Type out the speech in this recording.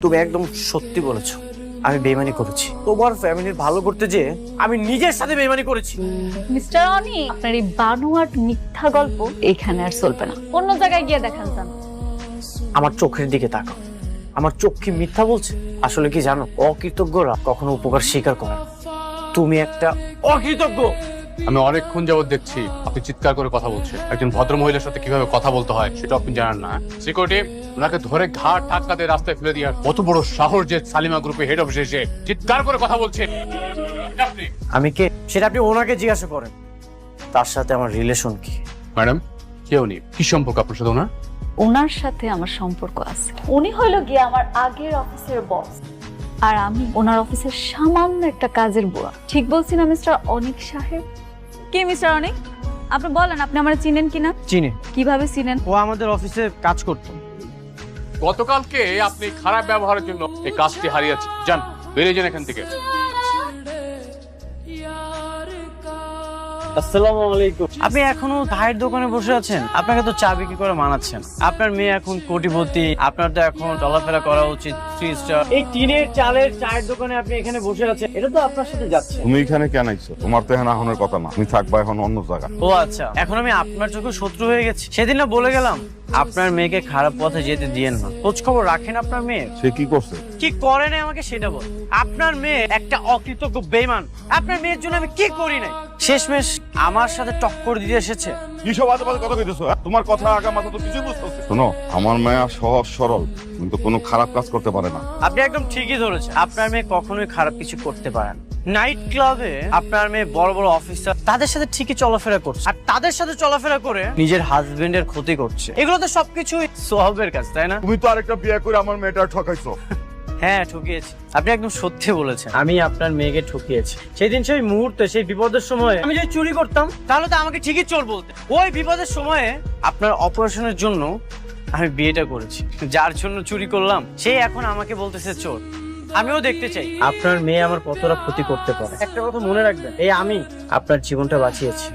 তুমি একদম সত্যি বলেছো, আমি বেইমানি করেছি। তোমার ফ্যামিলির ভালো করতে যে আমি নিজের সাথে বেইমানি করেছি। মিস্টার অনি, আপনার এই বানোয়াট মিথ্যা গল্প এখানে আর চলবে না, অন্য জায়গায় গিয়ে দেখান যান। আমার চোখের দিকে তাকাও, আমার চোখ কি মিথ্যা বলছে? আসলে কি জানো, অকৃতজ্ঞরা কখনো উপকার স্বীকার করে না। তুমি একটা অকৃতজ্ঞ। আমি অনেকক্ষণ যাবত দেখছি আপনি চিৎকার করে কথা বলছেন। একজন ভদ্র মহিলার সাথে কিভাবে কথা বলতে হয় সেটা আপনি জানেন না। সিকিউরিটি, ওনাকে ধরে ঘাট ধাক্কা দিয়ে রাস্তায় ফেলে দিয়ে কত বড় সাহস যে সালিমা গ্রুপে হেড অফিসে এসে চিৎকার করে কথা বলছে। আপনি আমি কে সেটা আপনি ওনাকে জিজ্ঞাসা করেন। তার সাথে আমার রিলেশন কি? ম্যাডাম, কেউ নেই। কি সম্পর্ক আপনার সাথে ওনার? ওনার সাথে আমার সম্পর্ক আছে। উনি হলো গিয়ে আমার আগের অফিসের বস, আর আমি ওনার অফিসের সামান্য একটা কাজের বুয়া। ঠিক বলছি না মিস্টার অনিক সাহেব? কি মিস্টার অনিক, আপনি বলেন আপনি আমার চিনেন কিনা? চিনি, কিভাবে চিনেন? ও আমাদের অফিসে কাজ করতো। গতকালকে আপনি খারাপ ব্যবহারের জন্য এই কাজটি হারিয়েছেন। যান, বেরিয়ে যান এখান থেকে। আসসালামু আলাইকুম। আপনি এখনো চায়ের দোকানে বসে আছেন? আপনাকে তো চা বিক্রি করে মানাচ্ছেন। আপনার মেয়ে এখন কোটিপতি, আপনার তো এখন চলাফেরা করা উচিত 3 স্টার। এই টিনের চালের চায়ের দোকানে আপনি এখানে বসে আছেন, এটা তো আপনার সাথে যাচ্ছে। তুমি এখানে কেন আইছো? তোমার তো এখন আহনের কথা না, তুমি থাকবা এখন অন্য জায়গা। ও আচ্ছা, এখন আমি আপনার চোখে শত্রু হয়ে গেছি? সেদিন না বলে গেলাম আপনার মেয়েকে খারাপ পথে যেতে দিয়েন না। খোঁজ খবর রাখেন আপনার মেয়ে। সে কি করছে? কি করে নাই আমাকে সেটা বল। আপনার মেয়ে একটা অকৃতজ্ঞ বেঈমান। আপনার মেয়ের জন্য আমি কি করি নাই? শেষমেশ আমার সাথে টক্কর দিতে এসেছে। কি সব আজে বাজে কথা কইতেছো? তোমার কথা আগা মাথা তো কিছুই বুঝতেছি। শোনো, আমার মেয়ে সহজ সরল, কিন্তু কোনো খারাপ কাজ করতে পারে না। আপনি একদম ঠিকই ধরেছেন, আপনার মেয়ে কখনোই খারাপ কিছু করতে পারে না। নাইট ক্লাবে আপনার মেয়ে বড় বড় অফিসার তাদের সাথে ঠিকই চলাফেরা করছে, আর তাদের সাথে চলাফেরা করে নিজের হাজবেন্ডের ক্ষতি করছে। এগুলো তো সবকিছুই সোহাবের কাজ, তাই না? তুমি তো আরেকটা বিয়ে করে আমার মেয়েটা ঠকাইছো। হ্যাঁ, ঠকিয়েছি। আপনি একদম সত্যি বলেছেন, আমি আপনার মেয়েকে ঠকিয়েছি। সেই দিন সেই মুহূর্তে, সেই বিপদের সময়ে আমি যদি চুরি করতাম তাহলে তো আমাকে ঠিকই চোর বলতে। ওই বিপদের সময়ে আপনার অপারেশনের জন্য আমি বিয়েটা করেছি। যার জন্য চুরি করলাম সে এখন আমাকে বলতেছে চোর। আমিও দেখতে চাই আপনার মেয়ে আমার কতটা ক্ষতি করতে পারে। একটা কথা মনে রাখবেন, এই আমি আপনার জীবনটা বাঁচিয়েছি।